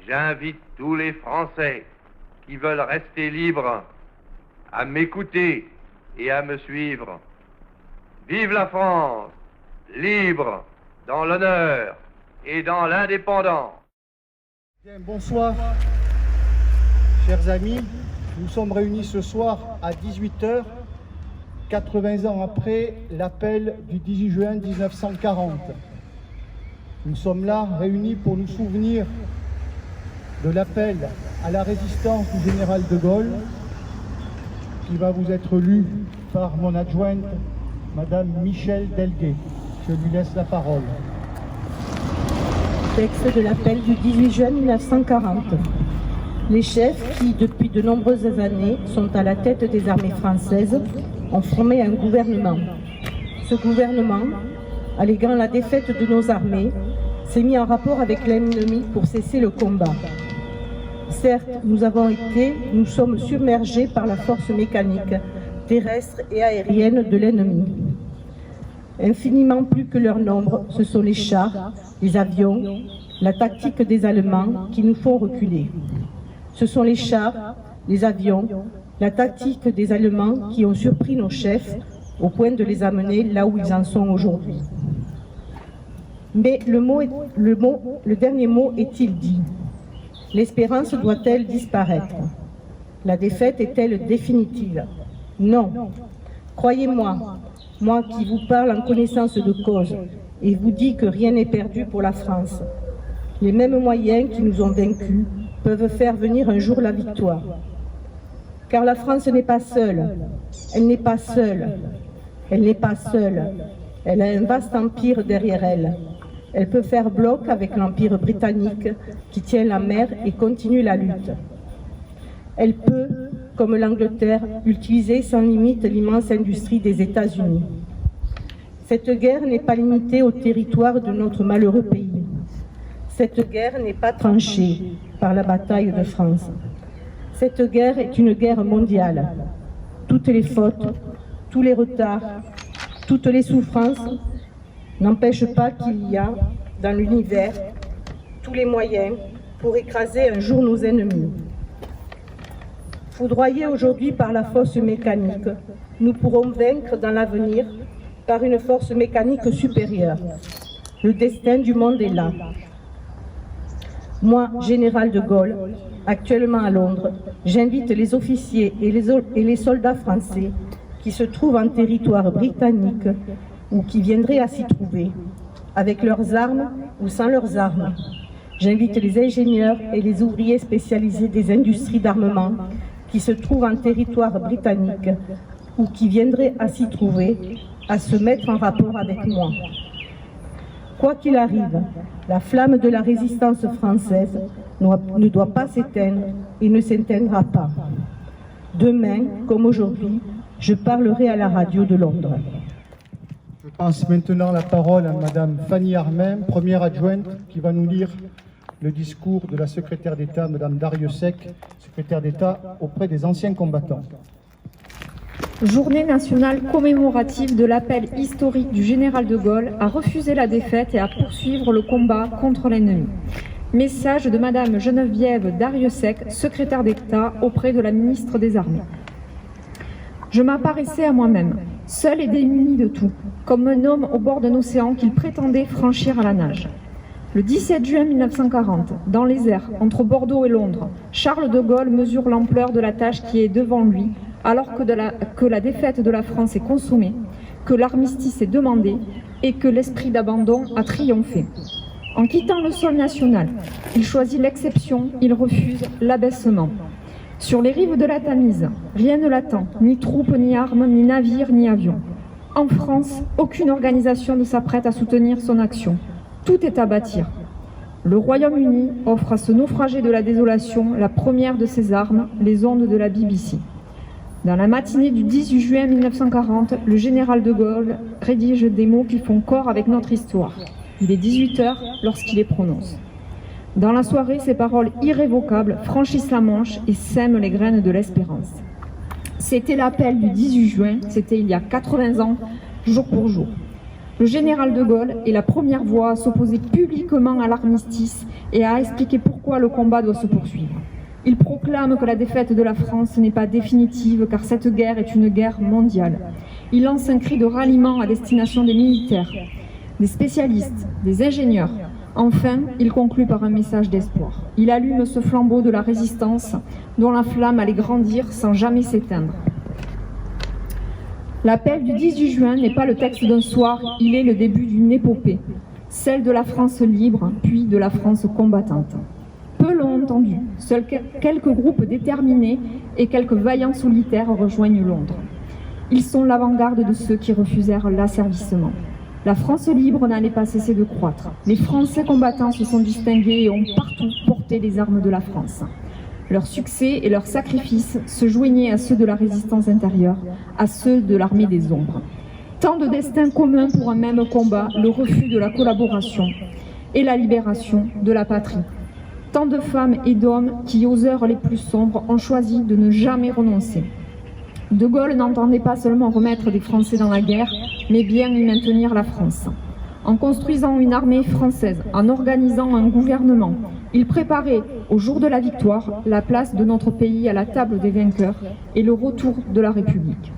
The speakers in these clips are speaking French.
j'invite tous les Français qui veulent rester libres à m'écouter et à me suivre. Vive la France, libre, dans l'honneur et dans l'indépendance. Bien, bonsoir, chers amis. Nous sommes réunis ce soir à 18h, 80 ans après l'appel du 18 juin 1940. Nous sommes là réunis pour nous souvenir de l'appel à la résistance du général de Gaulle, qui va vous être lu par mon adjointe, Madame Michèle Delguet. Je lui laisse la parole. Texte de l'appel du 18 juin 1940. Les chefs qui, depuis de nombreuses années, sont à la tête des armées françaises, ont formé un gouvernement. Ce gouvernement, alléguant la défaite de nos armées, s'est mis en rapport avec l'ennemi pour cesser le combat. Certes, nous sommes submergés par la force mécanique, terrestre et aérienne de l'ennemi. Infiniment plus que leur nombre, ce sont les chars, les avions, la tactique des Allemands qui nous font reculer. Ce sont les chars, les avions, la tactique des Allemands qui ont surpris nos chefs au point de les amener là où ils en sont aujourd'hui. Mais le dernier mot est-il dit? L'espérance doit-elle disparaître? La défaite est-elle définitive? Non. Croyez-moi, moi qui vous parle en connaissance de cause et vous dis que rien n'est perdu pour la France. Les mêmes moyens qui nous ont vaincus peuvent faire venir un jour la victoire. Car la France n'est pas seule. Elle n'est pas seule. Elle n'est pas seule. Elle a un vaste empire derrière elle. Elle peut faire bloc avec l'Empire britannique qui tient la mer et continue la lutte. Elle peut, comme l'Angleterre, utiliser sans limite l'immense industrie des États-Unis. Cette guerre n'est pas limitée au territoire de notre malheureux pays. Cette guerre n'est pas tranchée par la bataille de France. Cette guerre est une guerre mondiale. Toutes les fautes, tous les retards, toutes les souffrances n'empêchent pas qu'il y a dans l'univers tous les moyens pour écraser un jour nos ennemis. Foudroyés aujourd'hui par la force mécanique, nous pourrons vaincre dans l'avenir par une force mécanique supérieure. Le destin du monde est là. Moi, général de Gaulle, actuellement à Londres, j'invite les officiers et les soldats français qui se trouvent en territoire britannique ou qui viendraient à s'y trouver, avec leurs armes ou sans leurs armes. J'invite les ingénieurs et les ouvriers spécialisés des industries d'armement qui se trouvent en territoire britannique ou qui viendraient à s'y trouver, à se mettre en rapport avec moi. Quoi qu'il arrive, la flamme de la résistance française ne doit pas s'éteindre et ne s'éteindra pas. Demain, comme aujourd'hui, je parlerai à la radio de Londres. Je passe maintenant la parole à Madame Fanny Armin, première adjointe, qui va nous lire le discours de la secrétaire d'État, Madame Darrieussecq, secrétaire d'État auprès des anciens combattants. Journée nationale commémorative de l'appel historique du général de Gaulle à refuser la défaite et à poursuivre le combat contre l'ennemi. Message de Madame Geneviève Darrieussecq, secrétaire d'État auprès de la ministre des Armées. Je m'apparaissais à moi-même, seul et démuni de tout, comme un homme au bord d'un océan qu'il prétendait franchir à la nage. Le 17 juin 1940, dans les airs, entre Bordeaux et Londres, Charles de Gaulle mesure l'ampleur de la tâche qui est devant lui, alors que la défaite de la France est consommée, que l'armistice est demandé et que l'esprit d'abandon a triomphé. En quittant le sol national, il choisit l'exception, il refuse l'abaissement. Sur les rives de la Tamise, rien ne l'attend, ni troupes, ni armes, ni navires, ni avions. En France, aucune organisation ne s'apprête à soutenir son action. Tout est à bâtir. Le Royaume-Uni offre à ce naufragé de la désolation la première de ses armes, les ondes de la BBC. Dans la matinée du 18 juin 1940, le général de Gaulle rédige des mots qui font corps avec notre histoire. Il est 18h lorsqu'il les prononce. Dans la soirée, ces paroles irrévocables franchissent la Manche et sèment les graines de l'espérance. C'était l'appel du 18 juin, c'était il y a 80 ans, jour pour jour. Le général de Gaulle est la première voix à s'opposer publiquement à l'armistice et à expliquer pourquoi le combat doit se poursuivre. Il proclame que la défaite de la France n'est pas définitive car cette guerre est une guerre mondiale. Il lance un cri de ralliement à destination des militaires, des spécialistes, des ingénieurs. Enfin, il conclut par un message d'espoir. Il allume ce flambeau de la résistance dont la flamme allait grandir sans jamais s'éteindre. L'appel du 18 juin n'est pas le texte d'un soir, il est le début d'une épopée, celle de la France libre, puis de la France combattante. Peu l'ont entendu, seuls quelques groupes déterminés et quelques vaillants solitaires rejoignent Londres. Ils sont l'avant-garde de ceux qui refusèrent l'asservissement. La France libre n'allait pas cesser de croître. Les Français combattants se sont distingués et ont partout porté les armes de la France. Leur succès et leurs sacrifices se joignaient à ceux de la résistance intérieure, à ceux de l'armée des ombres. Tant de destins communs pour un même combat, le refus de la collaboration et la libération de la patrie. Tant de femmes et d'hommes qui, aux heures les plus sombres, ont choisi de ne jamais renoncer. De Gaulle n'entendait pas seulement remettre des Français dans la guerre, mais bien y maintenir la France. En construisant une armée française, en organisant un gouvernement, il préparait, au jour de la victoire, la place de notre pays à la table des vainqueurs et le retour de la République.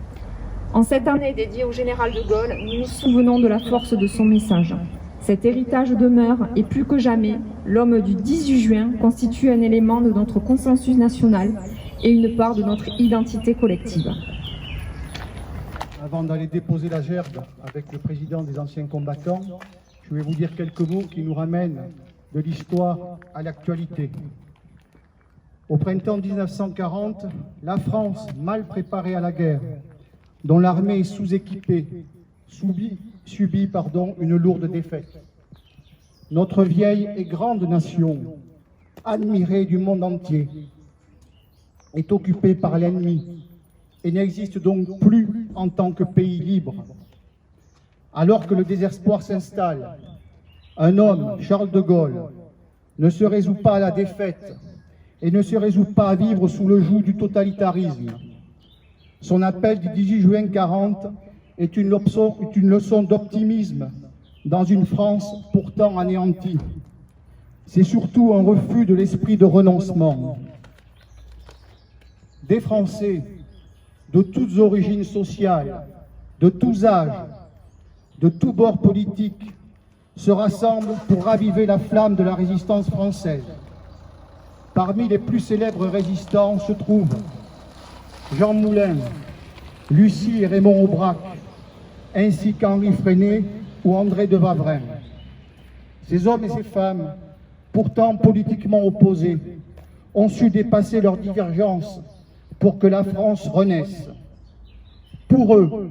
En cette année dédiée au général de Gaulle, nous nous souvenons de la force de son message. Cet héritage demeure et plus que jamais, l'homme du 18 juin constitue un élément de notre consensus national et une part de notre identité collective. Avant d'aller déposer la gerbe avec le président des anciens combattants, je vais vous dire quelques mots qui nous ramènent de l'histoire à l'actualité. Au printemps 1940, la France, mal préparée à la guerre, dont l'armée est sous-équipée, subit une lourde défaite. Notre vieille et grande nation, admirée du monde entier, est occupée par l'ennemi et n'existe donc plus en tant que pays libre. Alors que le désespoir s'installe, un homme, Charles de Gaulle, ne se résout pas à la défaite et ne se résout pas à vivre sous le joug du totalitarisme. Son appel du 18 juin 1940 est une leçon d'optimisme dans une France pourtant anéantie. C'est surtout un refus de l'esprit de renoncement. Des Français de toutes origines sociales, de tous âges, de tous bords politiques, se rassemblent pour raviver la flamme de la résistance française. Parmi les plus célèbres résistants se trouvent Jean Moulin, Lucie et Raymond Aubrac, ainsi qu'Henri Freinet ou André de Wavrin. Ces hommes et ces femmes, pourtant politiquement opposés, ont su dépasser leurs divergences pour que la France renaisse. Pour eux,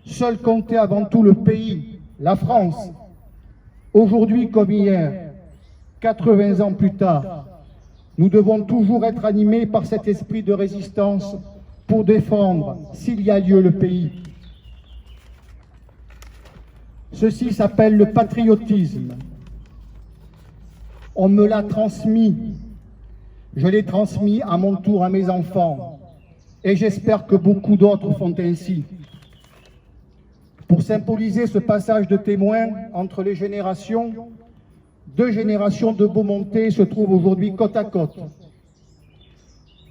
seul comptait avant tout le pays, la France. Aujourd'hui comme hier, 80 ans plus tard, nous devons toujours être animés par cet esprit de résistance pour défendre, s'il y a lieu, le pays. Ceci s'appelle le patriotisme. On me l'a transmis. Je l'ai transmis à mon tour à mes enfants. Et j'espère que beaucoup d'autres font ainsi. Pour symboliser ce passage de témoin entre les générations, 2 générations de Beaumontais se trouvent aujourd'hui côte à côte.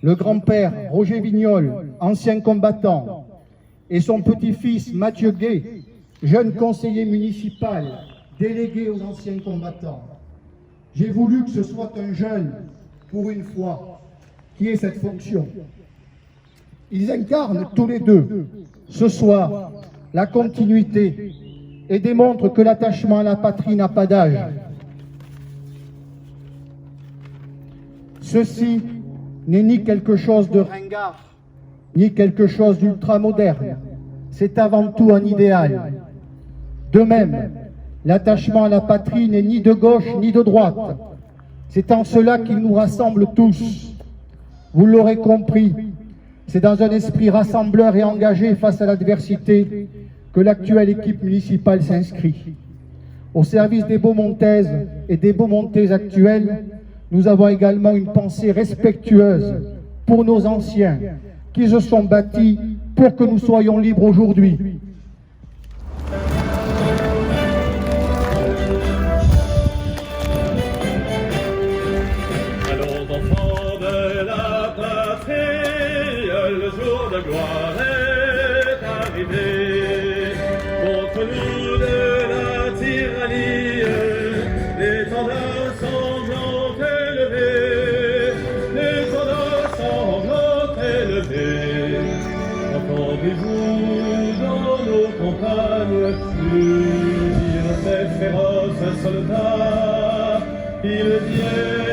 Le grand-père Roger Vignol, ancien combattant, et son petit-fils Mathieu Gay, jeune conseiller municipal, délégué aux anciens combattants. J'ai voulu que ce soit un jeune, pour une fois, qui ait cette fonction. Ils incarnent tous les deux, ce soir, la continuité et démontrent que l'attachement à la patrie n'a pas d'âge. Ceci n'est ni quelque chose de ringard, ni quelque chose d'ultra-moderne. C'est avant tout un idéal. De même, l'attachement à la patrie n'est ni de gauche ni de droite. C'est en cela qu'il nous rassemble tous. Vous l'aurez compris, c'est dans un esprit rassembleur et engagé face à l'adversité que l'actuelle équipe municipale s'inscrit. Au service des Beaumontaises et des Beaumontais actuels, nous avons également une pensée respectueuse pour nos anciens qui se sont bâtis pour que nous soyons libres aujourd'hui. contre nous de la tyrannie, l'étendard sanglant élevé, l'étendard sanglant élevé. Entendez-vous dans nos campagnes mugir ces féroces soldats? Ils viennent